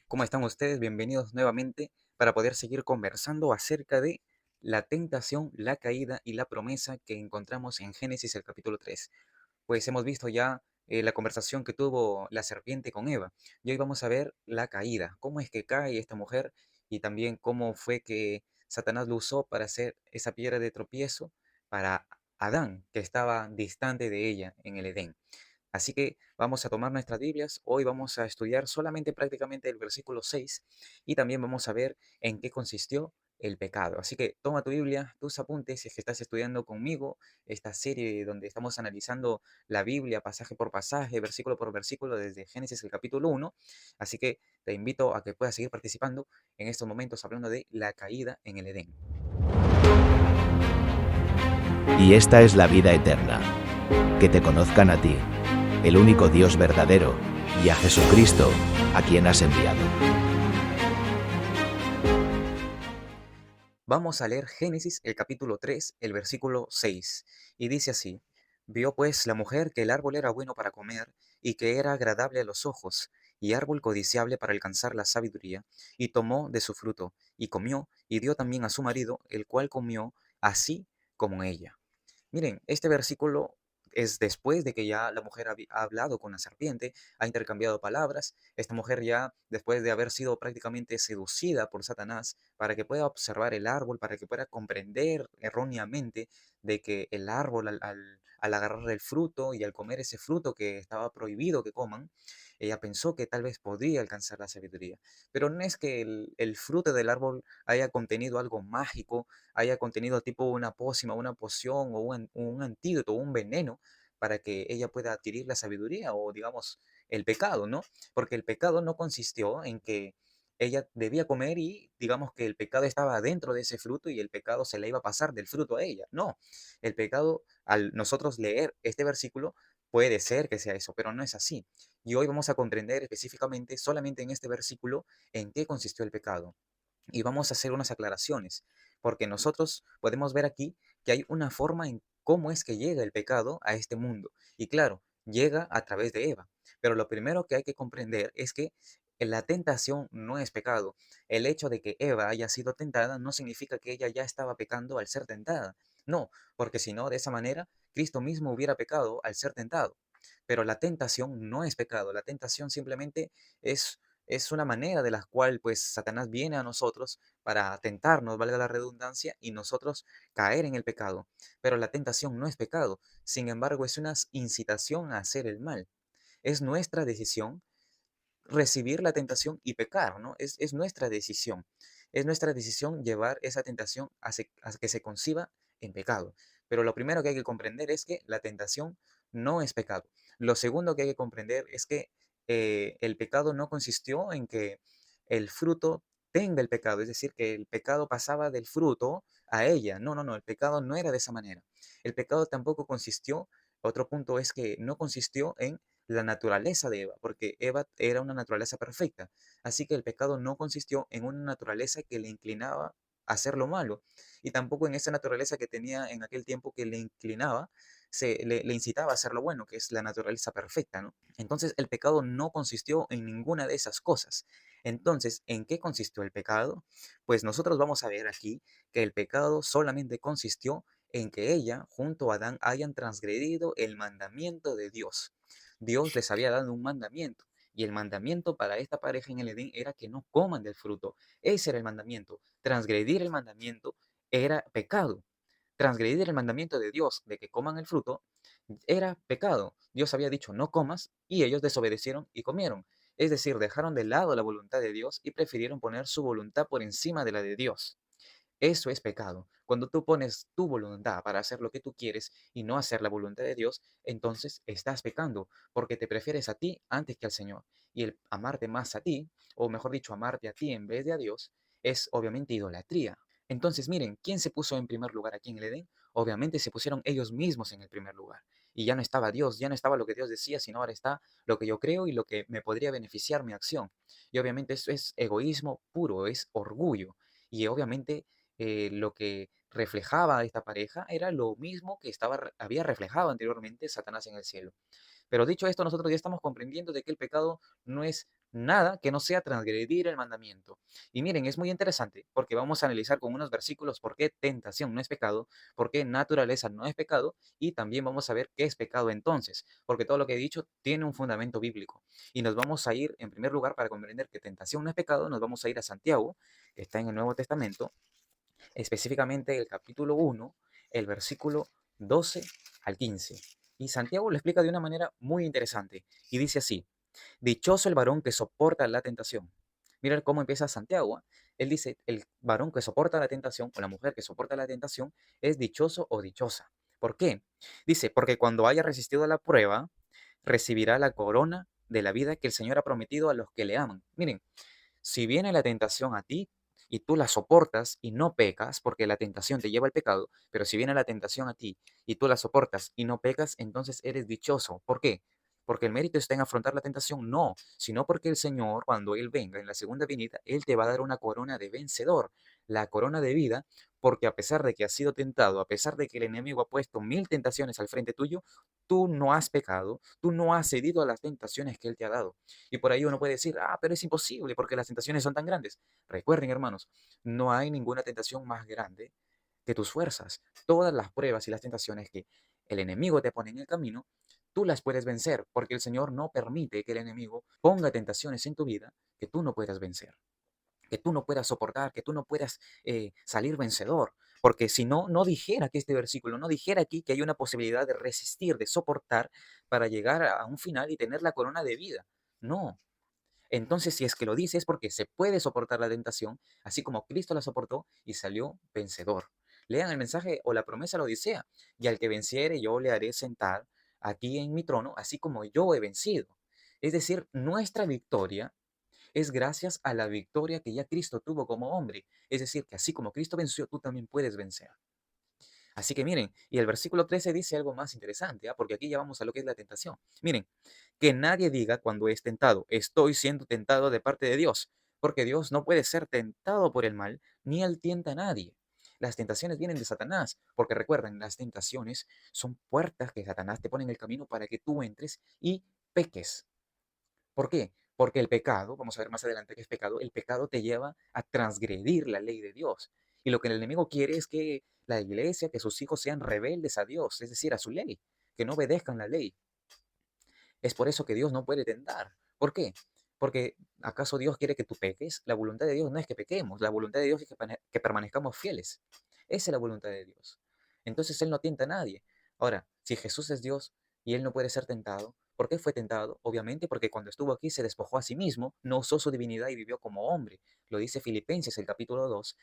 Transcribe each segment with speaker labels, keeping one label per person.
Speaker 1: ¿Cómo están ustedes? Bienvenidos nuevamente para poder seguir conversando acerca de la tentación, la caída y la promesa que encontramos en Génesis el capítulo 3. Pues hemos visto ya la conversación que tuvo la serpiente con Eva y hoy vamos a ver la caída, cómo es que cae esta mujer y también cómo fue que Satanás lo usó para hacer esa piedra de tropiezo para Adán, que estaba distante de ella en el Edén. Así que vamos a tomar nuestras Biblias. Hoy vamos a estudiar solamente prácticamente el versículo 6 y también vamos a ver en qué consistió el pecado. Así que toma tu Biblia, tus apuntes, si es que estás estudiando conmigo esta serie donde estamos analizando la Biblia pasaje por pasaje, versículo por versículo desde Génesis el capítulo 1. Así que te invito a que puedas seguir participando en estos momentos hablando de la caída en el Edén.
Speaker 2: Y esta es la vida eterna, que te conozcan a ti, el único Dios verdadero, y a Jesucristo, a quien has enviado.
Speaker 1: Vamos a leer Génesis el capítulo 3, el versículo 6, y dice así: Vio pues la mujer que el árbol era bueno para comer, y que era agradable a los ojos, y árbol codiciable para alcanzar la sabiduría, y tomó de su fruto, y comió, y dio también a su marido, el cual comió así como ella. Miren, este versículo es después de que ya la mujer ha hablado con la serpiente, ha intercambiado palabras. Esta mujer ya, después de haber sido prácticamente seducida por Satanás, para que pueda observar el árbol, para que pueda comprender erróneamente de que el árbol al agarrar el fruto y al comer ese fruto que estaba prohibido que coman, ella pensó que tal vez podría alcanzar la sabiduría. Pero no es que el fruto del árbol haya contenido algo mágico, haya contenido tipo una pócima, una poción o un antídoto, un veneno para que ella pueda adquirir la sabiduría o digamos el pecado, ¿no? Porque el pecado no consistió en que ella debía comer y digamos que el pecado estaba dentro de ese fruto y el pecado se le iba a pasar del fruto a ella. No, el pecado al nosotros leer este versículo puede ser que sea eso, pero no es así. Y hoy vamos a comprender específicamente solamente en este versículo en qué consistió el pecado. Y vamos a hacer unas aclaraciones, porque nosotros podemos ver aquí que hay una forma en cómo es que llega el pecado a este mundo. Y claro, llega a través de Eva. Pero lo primero que hay que comprender es que la tentación no es pecado. El hecho de que Eva haya sido tentada no significa que ella ya estaba pecando al ser tentada. No, porque si no, de esa manera, Cristo mismo hubiera pecado al ser tentado. Pero la tentación no es pecado. La tentación simplemente es es una manera de la cual pues Satanás viene a nosotros para tentarnos, valga la redundancia, y nosotros caer en el pecado. Pero la tentación no es pecado, sin embargo es una incitación a hacer el mal. Es nuestra decisión recibir la tentación y pecar, ¿no? Es nuestra decisión. Es nuestra decisión llevar esa tentación a que se conciba en pecado. Pero lo primero que hay que comprender es que la tentación no es pecado. Lo segundo que hay que comprender es que el pecado no consistió en que el fruto tenga el pecado, es decir, que el pecado pasaba del fruto a ella. No, no, no, el pecado no era de esa manera. El pecado tampoco consistió, otro punto es que no consistió en la naturaleza de Eva, porque Eva era una naturaleza perfecta. Así que el pecado no consistió en una naturaleza que le inclinaba a hacer lo malo, y tampoco en esa naturaleza que tenía en aquel tiempo que le inclinaba, le incitaba a hacer lo bueno, que es la naturaleza perfecta, ¿no? Entonces el pecado no consistió en ninguna de esas cosas. Entonces, ¿en qué consistió el pecado? Pues nosotros vamos a ver aquí que el pecado solamente consistió en que ella, junto a Adán, hayan transgredido el mandamiento de Dios. Dios les había dado un mandamiento. Y el mandamiento para esta pareja en el Edén era que no coman del fruto. Ese era el mandamiento. Transgredir el mandamiento era pecado. Transgredir el mandamiento de Dios de que coman el fruto era pecado. Dios había dicho no comas y ellos desobedecieron y comieron. Es decir, dejaron de lado la voluntad de Dios y prefirieron poner su voluntad por encima de la de Dios. Eso es pecado. Cuando tú pones tu voluntad para hacer lo que tú quieres y no hacer la voluntad de Dios, entonces estás pecando, porque te prefieres a ti antes que al Señor. Y el amarte más a ti, o mejor dicho, amarte a ti en vez de a Dios, es obviamente idolatría. Entonces, miren, ¿quién se puso en primer lugar aquí en el Edén? Obviamente se pusieron ellos mismos en el primer lugar. Y ya no estaba Dios, ya no estaba lo que Dios decía, sino ahora está lo que yo creo y lo que me podría beneficiar mi acción. Y obviamente eso es egoísmo puro, es orgullo. Y obviamente lo que reflejaba esta pareja era lo mismo que había reflejado anteriormente Satanás en el cielo. Pero dicho esto, nosotros ya estamos comprendiendo de que el pecado no es Nada que no sea transgredir el mandamiento. Y miren, es muy interesante porque vamos a analizar con unos versículos por qué tentación no es pecado, por qué naturaleza no es pecado y también vamos a ver qué es pecado entonces, porque todo lo que he dicho tiene un fundamento bíblico. Y nos vamos a ir, en primer lugar, para comprender que tentación no es pecado, nos vamos a ir a Santiago, que está en el Nuevo Testamento, específicamente el capítulo 1, el versículo 12 al 15. Y Santiago lo explica de una manera muy interesante y dice así: dichoso el varón que soporta la tentación. Mira cómo empieza Santiago. Él dice, el varón que soporta la tentación o la mujer que soporta la tentación es dichoso o dichosa. ¿Por qué? Dice, porque cuando haya resistido a la prueba, recibirá la corona de la vida que el Señor ha prometido a los que le aman. Miren, si viene la tentación a ti y tú la soportas y no pecas, porque la tentación te lleva al pecado, pero si viene la tentación a ti y tú la soportas y no pecas, entonces eres dichoso. ¿Por qué? Porque el mérito está en afrontar la tentación, no, sino porque el Señor, cuando Él venga en la segunda venida, Él te va a dar una corona de vencedor, la corona de vida, porque a pesar de que has sido tentado, a pesar de que el enemigo ha puesto 1000 tentaciones al frente tuyo, tú no has pecado, tú no has cedido a las tentaciones que Él te ha dado. Y por ahí uno puede decir, pero es imposible porque las tentaciones son tan grandes. Recuerden, hermanos, no hay ninguna tentación más grande que tus fuerzas. Todas las pruebas y las tentaciones que el enemigo te pone en el camino, tú las puedes vencer, porque el Señor no permite que el enemigo ponga tentaciones en tu vida que tú no puedas vencer, que tú no puedas soportar, que tú no puedas salir vencedor. Porque si no, no dijera que este versículo, no dijera aquí que hay una posibilidad de resistir, de soportar para llegar a un final y tener la corona de vida. No, entonces, si es que lo dice es porque se puede soportar la tentación, así como Cristo la soportó y salió vencedor. Lean el mensaje o la promesa de la Odisea. Y al que venciere, yo le haré sentar aquí en mi trono, así como yo he vencido. Es decir, nuestra victoria es gracias a la victoria que ya Cristo tuvo como hombre. Es decir, que así como Cristo venció, tú también puedes vencer. Así que miren, y el versículo 13 dice algo más interesante, porque aquí ya vamos a lo que es la tentación. Miren, que nadie diga cuando es tentado, estoy siendo tentado de parte de Dios, porque Dios no puede ser tentado por el mal, ni él tienta a nadie. Las tentaciones vienen de Satanás, porque recuerden, las tentaciones son puertas que Satanás te pone en el camino para que tú entres y peques. ¿Por qué? Porque el pecado, vamos a ver más adelante qué es pecado, el pecado te lleva a transgredir la ley de Dios. Y lo que el enemigo quiere es que la iglesia, que sus hijos sean rebeldes a Dios, es decir, a su ley, que no obedezcan la ley. Es por eso que Dios no puede tentar. ¿Por qué? Porque ¿acaso Dios quiere que tú peques? La voluntad de Dios no es que pequemos, la voluntad de Dios es que permanezcamos fieles. Esa es la voluntad de Dios. Entonces Él no tienta a nadie. Ahora, si Jesús es Dios y Él no puede ser tentado, ¿por qué fue tentado? Obviamente porque cuando estuvo aquí se despojó a sí mismo, no usó su divinidad y vivió como hombre. Lo dice Filipenses el capítulo 2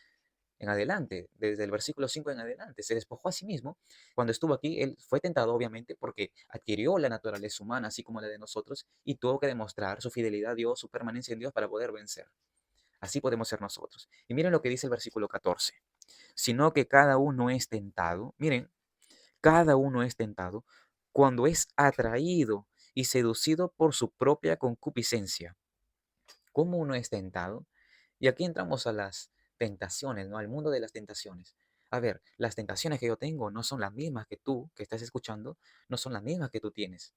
Speaker 1: en adelante, desde el versículo 5 en adelante, se despojó a sí mismo. Cuando estuvo aquí, él fue tentado, obviamente, porque adquirió la naturaleza humana, así como la de nosotros, y tuvo que demostrar su fidelidad a Dios, su permanencia en Dios para poder vencer. Así podemos ser nosotros. Y miren lo que dice el versículo 14. Sino que cada uno es tentado, miren, cada uno es tentado cuando es atraído y seducido por su propia concupiscencia. ¿Cómo uno es tentado? Y aquí entramos a las tentaciones, ¿no? Al mundo de las tentaciones. A ver, las tentaciones que yo tengo no son las mismas que tú, que estás escuchando, no son las mismas que tú tienes.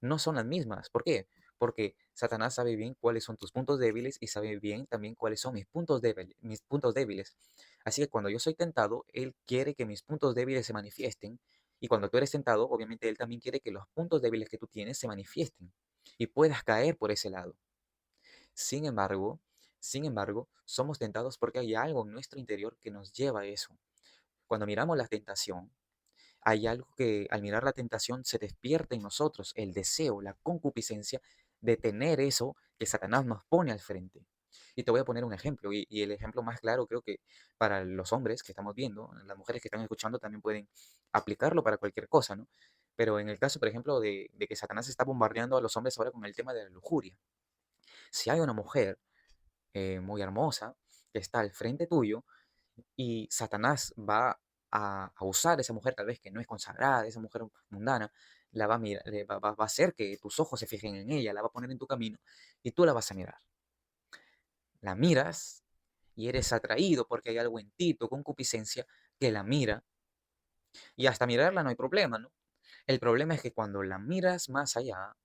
Speaker 1: No son las mismas. ¿Por qué? Porque Satanás sabe bien cuáles son tus puntos débiles y sabe bien también cuáles son mis puntos débiles. Así que cuando yo soy tentado, Él quiere que mis puntos débiles se manifiesten. Y cuando tú eres tentado, obviamente Él también quiere que los puntos débiles que tú tienes se manifiesten y puedas caer por ese lado. Sin embargo, sin embargo, somos tentados porque hay algo en nuestro interior que nos lleva a eso. Cuando miramos la tentación, hay algo que al mirar la tentación se despierta en nosotros, el deseo, la concupiscencia de tener eso que Satanás nos pone al frente. Y te voy a poner un ejemplo, y el ejemplo más claro creo que para los hombres que estamos viendo, las mujeres que están escuchando también pueden aplicarlo para cualquier cosa, ¿no? Pero en el caso, por ejemplo, de que Satanás está bombardeando a los hombres ahora con el tema de la lujuria. Si hay una mujer muy hermosa que está al frente tuyo y Satanás va a usar esa mujer tal vez que no es consagrada, esa mujer mundana, la va a mirar, va a hacer que tus ojos se fijen en ella, la va a poner en tu camino y tú la vas a mirar. La miras y eres atraído porque hay algo en ti, tu concupiscencia, que la mira y hasta mirarla no hay problema, ¿no? El problema es que cuando la miras más allá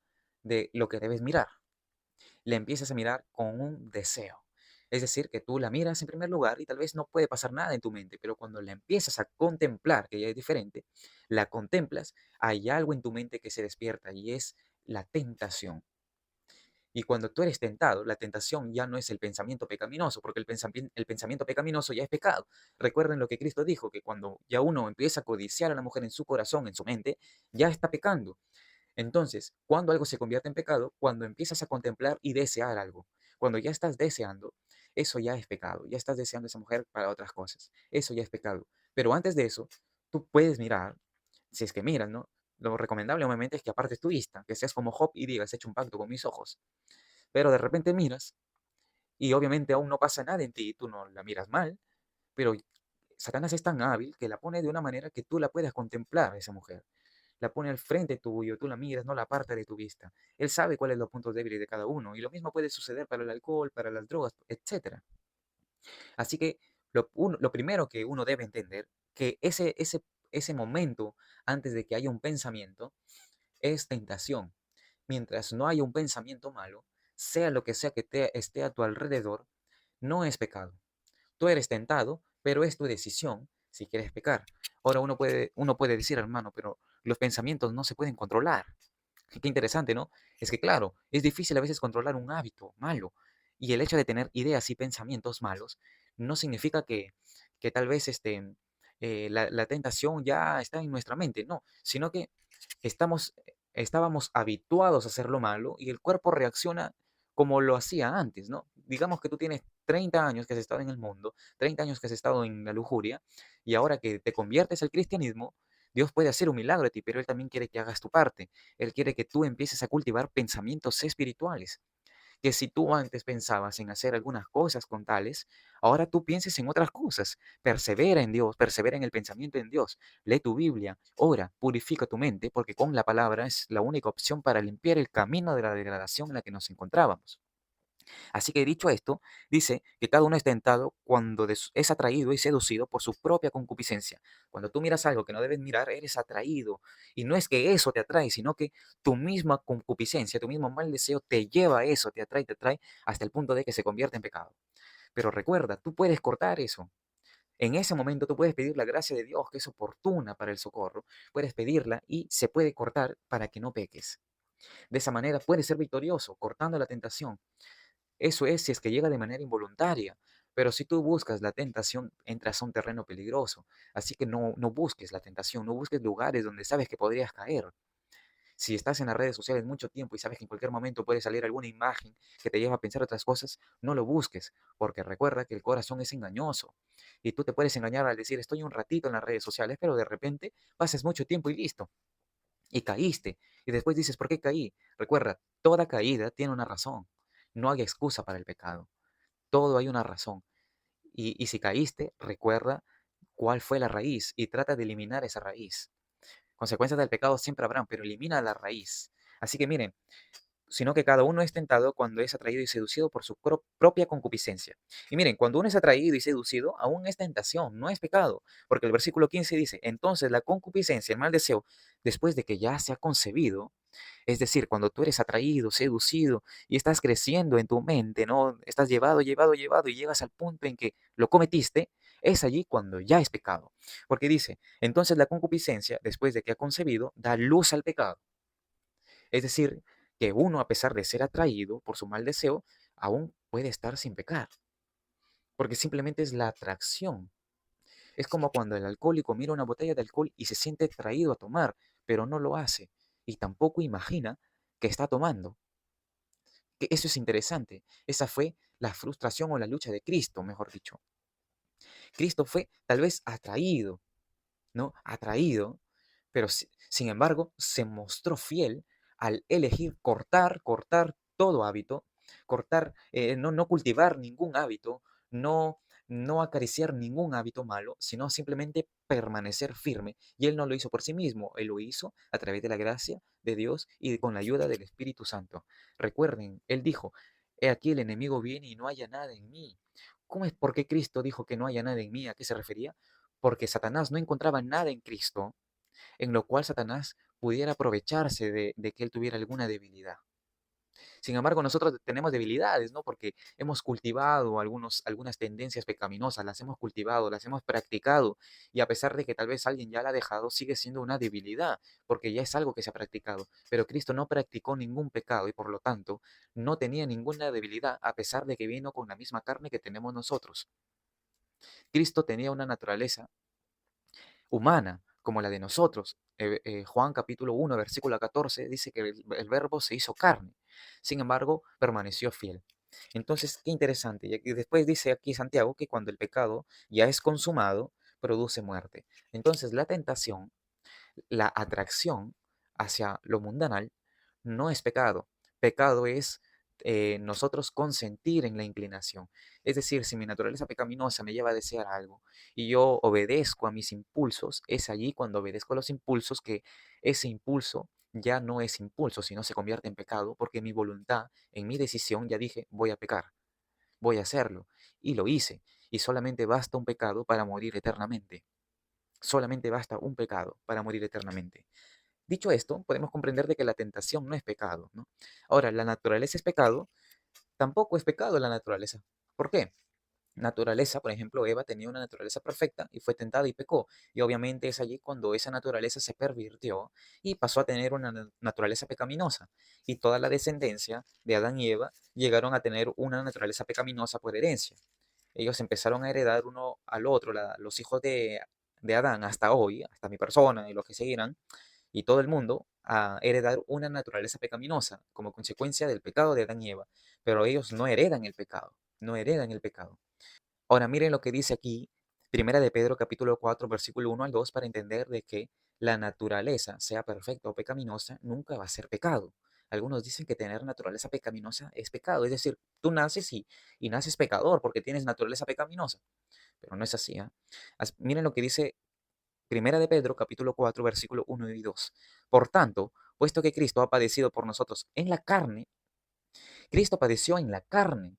Speaker 1: de lo que debes mirar, le empiezas a mirar con un deseo. Es decir, que tú la miras en primer lugar y tal vez no puede pasar nada en tu mente, pero cuando la empiezas a contemplar, que ya es diferente, la contemplas, hay algo en tu mente que se despierta y es la tentación. Y cuando tú eres tentado, la tentación ya no es el pensamiento pecaminoso, porque el pensamiento pecaminoso ya es pecado. Recuerden lo que Cristo dijo, que cuando ya uno empieza a codiciar a la mujer en su corazón, en su mente, ya está pecando. Entonces, cuando algo se convierte en pecado, cuando empiezas a contemplar y desear algo, cuando ya estás deseando, eso ya es pecado, ya estás deseando a esa mujer para otras cosas, eso ya es pecado. Pero antes de eso, tú puedes mirar, si es que miras, ¿no? Lo recomendable obviamente es que apartes tu vista, que seas como Job y digas, he hecho un pacto con mis ojos. Pero de repente miras y obviamente aún no pasa nada en ti, tú no la miras mal, pero Satanás es tan hábil que la pone de una manera que tú la puedas contemplar a esa mujer. La pone al frente tuyo, tú la miras, no la aparta de tu vista. Él sabe cuáles son los puntos débiles de cada uno y lo mismo puede suceder para el alcohol, para las drogas, etcétera. Así que lo primero que uno debe entender, que ese momento antes de que haya un pensamiento es tentación. Mientras no haya un pensamiento malo, sea lo que sea que esté a tu alrededor, no es pecado. Tú eres tentado, pero es tu decisión si quieres pecar. Ahora uno puede decir, hermano, pero los pensamientos no se pueden controlar. Qué interesante, ¿no? Es que, claro, es difícil a veces controlar un hábito malo. Y el hecho de tener ideas y pensamientos malos no significa que tal vez la tentación ya está en nuestra mente, no, sino que estábamos habituados a hacer lo malo y el cuerpo reacciona como lo hacía antes, ¿no? Digamos que tú tienes 30 años que has estado en el mundo, 30 años que has estado en la lujuria, y ahora que te conviertes al cristianismo, Dios puede hacer un milagro de ti, pero Él también quiere que hagas tu parte. Él quiere que tú empieces a cultivar pensamientos espirituales. Que si tú antes pensabas en hacer algunas cosas con tales, ahora tú pienses en otras cosas. Persevera en Dios, persevera en el pensamiento en Dios. Lee tu Biblia, ora, purifica tu mente, porque con la palabra es la única opción para limpiar el camino de la degradación en la que nos encontrábamos. Así que dicho esto, dice que cada uno es tentado cuando es atraído y seducido por su propia concupiscencia. Cuando tú miras algo que no debes mirar, eres atraído. Y no es que eso te atrae, sino que tu misma concupiscencia, tu mismo mal deseo te lleva a eso, te atrae hasta el punto de que se convierte en pecado. Pero recuerda, tú puedes cortar eso. En ese momento tú puedes pedir la gracia de Dios, que es oportuna para el socorro. Puedes pedirla y se puede cortar para que no peques. De esa manera puedes ser victorioso, cortando la tentación. Eso es si es que llega de manera involuntaria. Pero si tú buscas la tentación, entras a un terreno peligroso. Así que no busques la tentación, no busques lugares donde sabes que podrías caer. Si estás en las redes sociales mucho tiempo y sabes que en cualquier momento puede salir alguna imagen que te lleva a pensar otras cosas, no lo busques, porque recuerda que el corazón es engañoso. Y tú te puedes engañar al decir, estoy un ratito en las redes sociales, pero de repente pasas mucho tiempo y listo. Y caíste. Y después dices, ¿por qué caí? Recuerda, toda caída tiene una razón. No hay excusa para el pecado. Todo hay una razón. Y si caíste, recuerda cuál fue la raíz y trata de eliminar esa raíz. Consecuencias del pecado siempre habrán, pero elimina la raíz. Así que miren, sino que cada uno es tentado cuando es atraído y seducido por su propia concupiscencia. Y miren, cuando uno es atraído y seducido, aún es tentación, no es pecado, porque el versículo 15 dice, entonces la concupiscencia, el mal deseo, después de que ya se ha concebido, es decir, cuando tú eres atraído, seducido y estás creciendo en tu mente, ¿no? Estás llevado y llegas al punto en que lo cometiste, es allí cuando ya es pecado. Porque dice, entonces la concupiscencia, después de que ha concebido, da luz al pecado. Es decir, que uno, a pesar de ser atraído por su mal deseo, aún puede estar sin pecar, porque simplemente es la atracción. Es como cuando el alcohólico mira una botella de alcohol y se siente atraído a tomar, pero no lo hace y tampoco imagina que está tomando. Que eso es interesante. Esa fue la frustración o la lucha de Cristo, mejor dicho. Cristo fue tal vez atraído, ¿no? Atraído, pero sin embargo se mostró fiel al elegir cortar todo hábito, no cultivar ningún hábito, no acariciar ningún hábito malo, sino simplemente permanecer firme. Y Él no lo hizo por sí mismo, Él lo hizo a través de la gracia de Dios y con la ayuda del Espíritu Santo. Recuerden, Él dijo, he aquí el enemigo viene y no haya nada en mí. ¿Cómo es por qué Cristo dijo que no haya nada en mí? ¿A qué se refería? Porque Satanás no encontraba nada en Cristo en lo cual Satanás pudiera aprovecharse de que él tuviera alguna debilidad. Sin embargo, nosotros tenemos debilidades, ¿no? Porque hemos cultivado algunas tendencias pecaminosas, las hemos cultivado, las hemos practicado, y a pesar de que tal vez alguien ya la ha dejado, sigue siendo una debilidad, porque ya es algo que se ha practicado. Pero Cristo no practicó ningún pecado y por lo tanto no tenía ninguna debilidad, a pesar de que vino con la misma carne que tenemos nosotros. Cristo tenía una naturaleza humana como la de nosotros. Juan capítulo 1, versículo 14 dice que el verbo se hizo carne, sin embargo, permaneció fiel. Entonces, qué interesante. Y después dice aquí Santiago que cuando el pecado ya es consumado, produce muerte. Entonces, la tentación, la atracción hacia lo mundanal no es pecado. Pecado es nosotros consentir en la inclinación. Es decir, si mi naturaleza pecaminosa me lleva a desear algo y yo obedezco a mis impulsos, es allí cuando obedezco a los impulsos que ese impulso ya no es impulso, sino se convierte en pecado, porque mi voluntad, en mi decisión, ya dije, voy a pecar, voy a hacerlo. Y lo hice. Y solamente basta un pecado para morir eternamente. Solamente basta un pecado para morir eternamente. Dicho esto, podemos comprender de que la tentación no es pecado, ¿no? Ahora, la naturaleza es pecado, tampoco es pecado la naturaleza. ¿Por qué? Naturaleza, por ejemplo, Eva tenía una naturaleza perfecta y fue tentada y pecó. Y obviamente es allí cuando esa naturaleza se pervirtió y pasó a tener una naturaleza pecaminosa. Y toda la descendencia de Adán y Eva llegaron a tener una naturaleza pecaminosa por herencia. Ellos empezaron a heredar uno al otro, los hijos de Adán hasta hoy, hasta mi persona y los que seguirán, y todo el mundo a heredar una naturaleza pecaminosa como consecuencia del pecado de Adán y Eva. Pero ellos no heredan el pecado, no heredan el pecado. Ahora miren lo que dice aquí, Primera de Pedro capítulo 4, versículo 1 al 2, para entender de que la naturaleza, sea perfecta o pecaminosa, nunca va a ser pecado. Algunos dicen que tener naturaleza pecaminosa es pecado, es decir, tú naces y naces pecador porque tienes naturaleza pecaminosa, pero no es así. ¿Eh? Miren lo que dice Primera de Pedro capítulo 4, versículo 1 y 2. Por tanto, puesto que Cristo ha padecido por nosotros en la carne, Cristo padeció en la carne.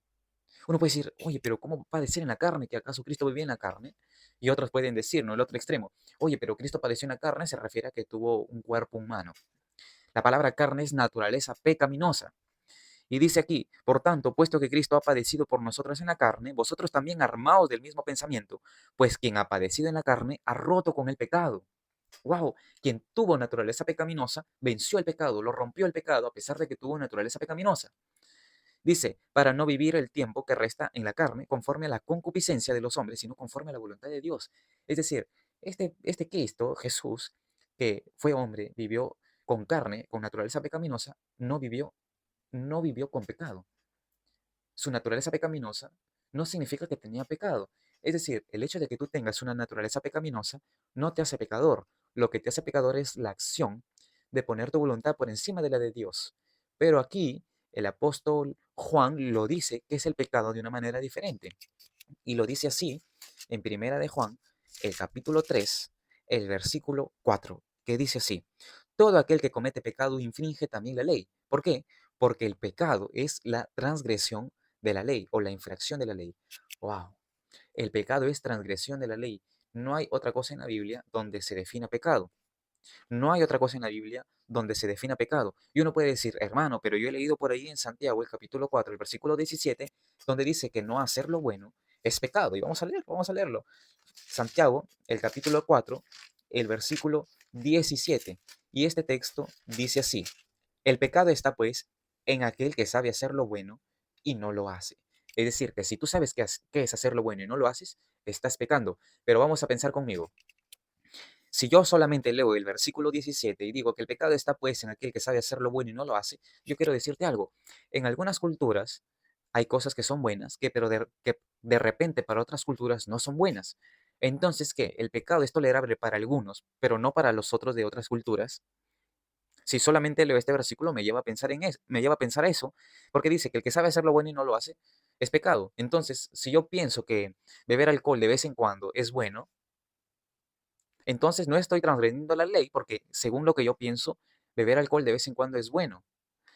Speaker 1: Uno puede decir, oye, pero ¿cómo padecer en la carne? ¿Que acaso Cristo vivía en la carne? Y otros pueden decir, ¿no? El otro extremo, oye, pero Cristo padeció en la carne se refiere a que tuvo un cuerpo humano. La palabra carne es naturaleza pecaminosa. Y dice aquí, por tanto, puesto que Cristo ha padecido por nosotros en la carne, vosotros también armaos del mismo pensamiento, pues quien ha padecido en la carne ha roto con el pecado. Wow, quien tuvo naturaleza pecaminosa venció el pecado, lo rompió el pecado a pesar de que tuvo naturaleza pecaminosa. Dice, para no vivir el tiempo que resta en la carne conforme a la concupiscencia de los hombres, sino conforme a la voluntad de Dios. Es decir, este Cristo, Jesús, que fue hombre, vivió con carne, con naturaleza pecaminosa, no vivió con pecado. Su naturaleza pecaminosa no significa que tenía pecado. Es decir, el hecho de que tú tengas una naturaleza pecaminosa no te hace pecador. Lo que te hace pecador es la acción de poner tu voluntad por encima de la de Dios. Pero aquí el apóstol Juan lo dice que es el pecado de una manera diferente. Y lo dice así en Primera de Juan, el capítulo 3, el versículo 4, que dice así: todo aquel que comete pecado infringe también la ley. ¿Por qué? Porque el pecado es la transgresión de la ley o la infracción de la ley. Wow. El pecado es transgresión de la ley. No hay otra cosa en la Biblia donde se defina pecado. No hay otra cosa en la Biblia donde se defina pecado. Y uno puede decir, hermano, pero yo he leído por ahí en Santiago, el capítulo 4, el versículo 17, donde dice que no hacer lo bueno es pecado. Y vamos a leerlo. Santiago, el capítulo 4, el versículo 17. Y este texto dice así: el pecado está pues en aquel que sabe hacer lo bueno y no lo hace. Es decir, que si tú sabes qué es hacer lo bueno y no lo haces, estás pecando. Pero vamos a pensar conmigo. Si yo solamente leo el versículo 17 y digo que el pecado está pues en aquel que sabe hacer lo bueno y no lo hace, yo quiero decirte algo. En algunas culturas hay cosas que son buenas, que de repente para otras culturas no son buenas. Entonces, ¿qué? El pecado es tolerable para algunos, pero no para los otros de otras culturas. Si solamente leo este versículo me lleva a pensar en eso, me lleva a pensar eso, porque dice que el que sabe hacer lo bueno y no lo hace es pecado. Entonces, si yo pienso que beber alcohol de vez en cuando es bueno, entonces no estoy transgrediendo la ley porque, según lo que yo pienso, beber alcohol de vez en cuando es bueno.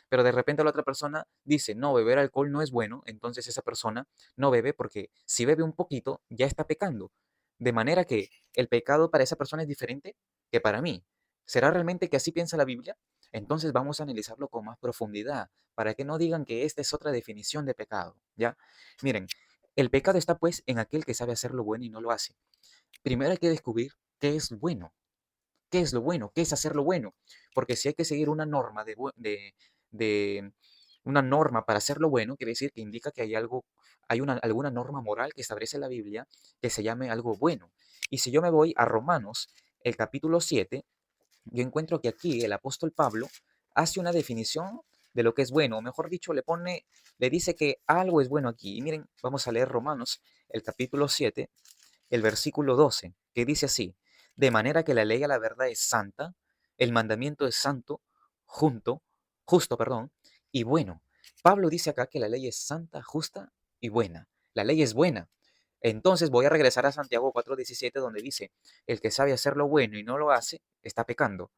Speaker 1: Pero de repente la otra persona dice, no, beber alcohol no es bueno, entonces esa persona no bebe porque si bebe un poquito ya está pecando. De manera que el pecado para esa persona es diferente que para mí. ¿Será realmente que así piensa la Biblia? Entonces vamos a analizarlo con más profundidad, para que no digan que esta es otra definición de pecado, ¿ya? Miren, el pecado está pues en aquel que sabe hacer lo bueno y no lo hace. Primero hay que descubrir qué es bueno. ¿Qué es lo bueno? ¿Qué es hacer lo bueno? Porque si hay que seguir una norma de una norma para hacer lo bueno, quiere decir que indica que hay algo, hay alguna norma moral que establece la Biblia que se llame algo bueno. Y si yo me voy a Romanos, el capítulo 7, yo encuentro que aquí el apóstol Pablo hace una definición de lo que es bueno, o mejor dicho, le dice que algo es bueno aquí. Y miren, vamos a leer Romanos, el capítulo 7, el versículo 12, que dice así: de manera que la ley a la verdad es santa, el mandamiento es santo, junto, justo, perdón, y bueno. Pablo dice acá que la ley es santa, justa y buena. La ley es buena. Entonces voy a regresar a Santiago 4:17, donde dice, el que sabe hacer lo bueno y no lo hace, está pecando.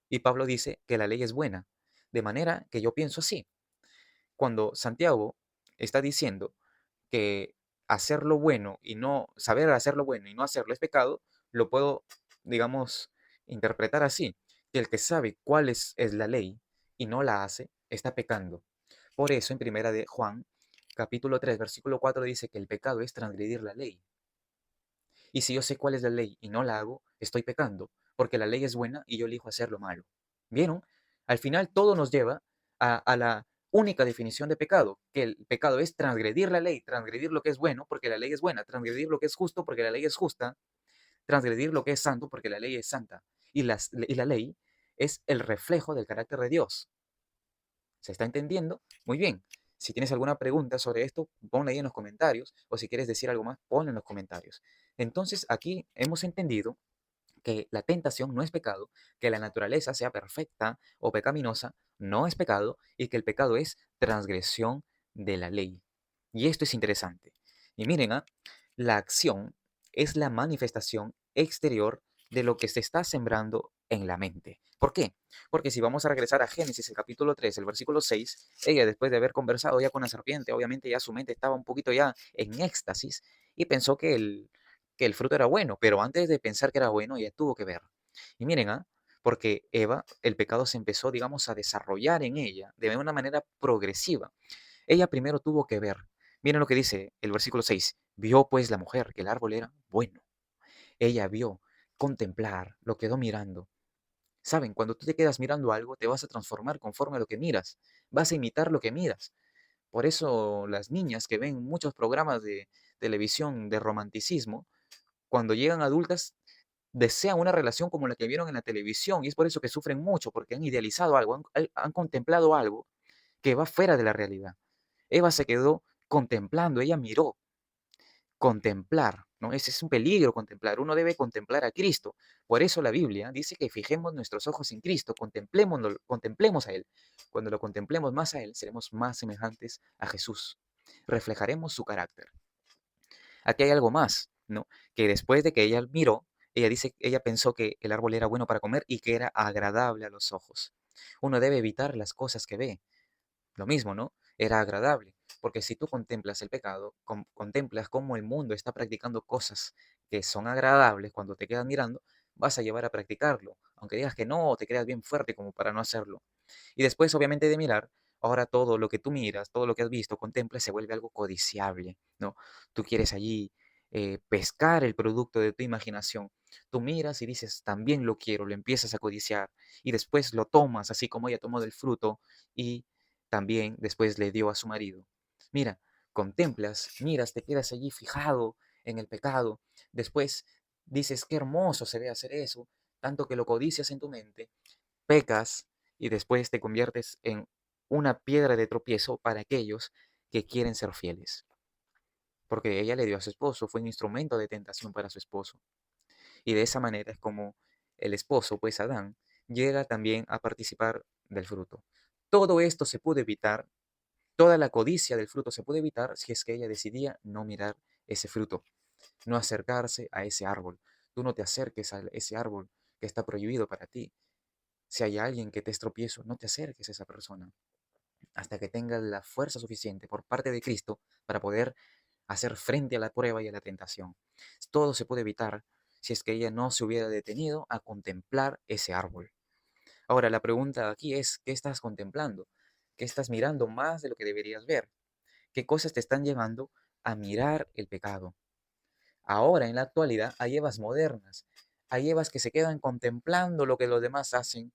Speaker 1: Y Pablo dice que la ley es buena. De manera que yo pienso así. Cuando Santiago está diciendo que hacer lo bueno y no saber hacer lo bueno y no hacerlo es pecado, lo puedo, digamos, interpretar así, que el que sabe cuál es la ley y no la hace, está pecando. Por eso en primera de Juan, capítulo 3 versículo 4 dice que el pecado es transgredir la ley. Y si yo sé cuál es la ley y no la hago, estoy pecando, porque la ley es buena y yo elijo hacer lo malo. ¿Vieron? Al final todo nos lleva a la única definición de pecado, que el pecado es transgredir la ley, transgredir lo que es bueno, porque la ley es buena, transgredir lo que es justo, porque la ley es justa, transgredir lo que es santo, porque la ley es santa. Y la ley es el reflejo del carácter de Dios. ¿Se está entendiendo? Muy bien. Si tienes alguna pregunta sobre esto, ponla ahí en los comentarios, o si quieres decir algo más, ponla en los comentarios. Entonces, aquí hemos entendido que la tentación no es pecado, que la naturaleza sea perfecta o pecaminosa no es pecado, y que el pecado es transgresión de la ley. Y esto es interesante. Y miren, la acción es la manifestación exterior de lo que se está sembrando en la mente. ¿Por qué? Porque si vamos a regresar a Génesis, el capítulo 3, el versículo 6, ella después de haber conversado ya con la serpiente, obviamente ya su mente estaba un poquito ya en éxtasis y pensó que el fruto era bueno, pero antes de pensar que era bueno, ella tuvo que ver. Y miren, porque Eva, el pecado se empezó, digamos, a desarrollar en ella de una manera progresiva. Ella primero tuvo que ver. Miren lo que dice el versículo 6. Vio pues la mujer que el árbol era bueno. Ella vio, contemplar, lo quedó mirando. Saben, cuando tú te quedas mirando algo, te vas a transformar conforme a lo que miras. Vas a imitar lo que miras. Por eso las niñas que ven muchos programas de televisión de romanticismo, cuando llegan adultas, desean una relación como la que vieron en la televisión, y es por eso que sufren mucho, porque han idealizado algo, han contemplado algo que va fuera de la realidad. Eva se quedó contemplando, ella miró, contemplar, ¿no? Ese es un peligro contemplar, uno debe contemplar a Cristo. Por eso la Biblia dice que fijemos nuestros ojos en Cristo, contemplemos a Él. Cuando lo contemplemos más a Él, seremos más semejantes a Jesús, reflejaremos su carácter. Aquí hay algo más, ¿no? Que después de que ella miró, ella pensó que el árbol era bueno para comer y que era agradable a los ojos. Uno debe evitar las cosas que ve. Lo mismo, ¿no? Era agradable, porque si tú contemplas el pecado, contemplas cómo el mundo está practicando cosas que son agradables cuando te quedas mirando, vas a llevar a practicarlo, aunque digas que no, te creas bien fuerte como para no hacerlo. Y después, obviamente, de mirar, ahora todo lo que tú miras, todo lo que has visto, contemplas, se vuelve algo codiciable, ¿no? Tú quieres allí pescar el producto de tu imaginación. Tú miras y dices, también lo quiero, lo empiezas a codiciar y después lo tomas, así como ella tomó del fruto y también después le dio a su marido. Mira, contemplas, miras, te quedas allí fijado en el pecado. Después dices, qué hermoso se ve hacer eso, tanto que lo codicias en tu mente, pecas y después te conviertes en una piedra de tropiezo para aquellos que quieren ser fieles. Porque ella le dio a su esposo, fue un instrumento de tentación para su esposo. Y de esa manera es como el esposo, pues Adán, llega también a participar del fruto. Todo esto se pudo evitar, toda la codicia del fruto se pudo evitar si es que ella decidía no mirar ese fruto, no acercarse a ese árbol. Tú no te acerques a ese árbol que está prohibido para ti. Si hay alguien que te es tropiezo, no te acerques a esa persona hasta que tengas la fuerza suficiente por parte de Cristo para poder hacer frente a la prueba y a la tentación. Todo se puede evitar si es que ella no se hubiera detenido a contemplar ese árbol. Ahora, la pregunta aquí es, ¿qué estás contemplando? ¿Qué estás mirando más de lo que deberías ver? ¿Qué cosas te están llevando a mirar el pecado? Ahora, en la actualidad, hay Evas modernas, hay Evas que se quedan contemplando lo que los demás hacen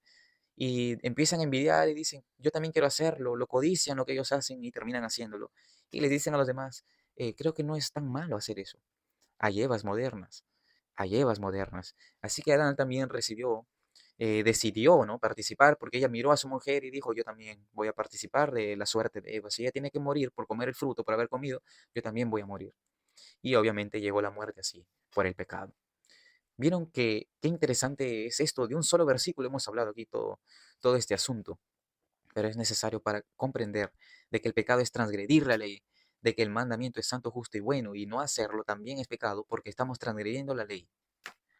Speaker 1: y empiezan a envidiar y dicen, yo también quiero hacerlo, lo codician lo que ellos hacen y terminan haciéndolo. Y les dicen a los demás, creo que no es tan malo hacer eso. Hay Evas modernas, hay Evas modernas. Así que Adán también decidió, ¿no? Participar porque ella miró a su mujer y dijo, yo también voy a participar de la suerte de Eva. Si ella tiene que morir por comer el fruto, por haber comido, yo también voy a morir. Y obviamente llegó la muerte así, por el pecado. Vieron que qué interesante es esto, de un solo versículo hemos hablado aquí todo este asunto, pero es necesario para comprender de que el pecado es transgredir la ley, de que el mandamiento es santo, justo y bueno, y no hacerlo también es pecado porque estamos transgrediendo la ley,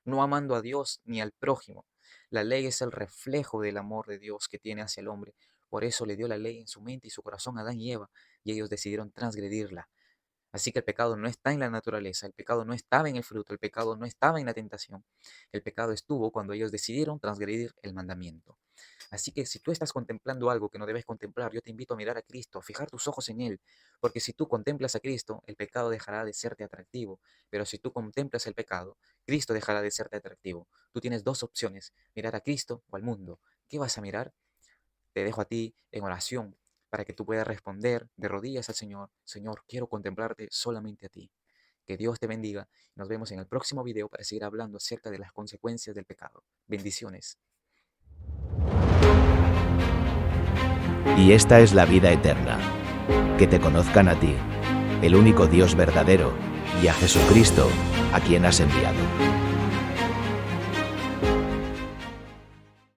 Speaker 1: no amando a Dios ni al prójimo. La ley es el reflejo del amor de Dios que tiene hacia el hombre. Por eso le dio la ley en su mente y su corazón a Adán y Eva, y ellos decidieron transgredirla. Así que el pecado no está en la naturaleza, el pecado no estaba en el fruto, el pecado no estaba en la tentación. El pecado estuvo cuando ellos decidieron transgredir el mandamiento. Así que si tú estás contemplando algo que no debes contemplar, yo te invito a mirar a Cristo, a fijar tus ojos en Él, porque si tú contemplas a Cristo, el pecado dejará de serte atractivo, pero si tú contemplas el pecado, Cristo dejará de serte atractivo. Tú tienes dos opciones, mirar a Cristo o al mundo. ¿Qué vas a mirar? Te dejo a ti en oración para que tú puedas responder de rodillas al Señor. Señor, quiero contemplarte solamente a ti. Que Dios te bendiga. Nos vemos en el próximo video para seguir hablando acerca de las consecuencias del pecado. Bendiciones.
Speaker 2: Y esta es la vida eterna, que te conozcan a ti, el único Dios verdadero, y a Jesucristo, a quien has enviado.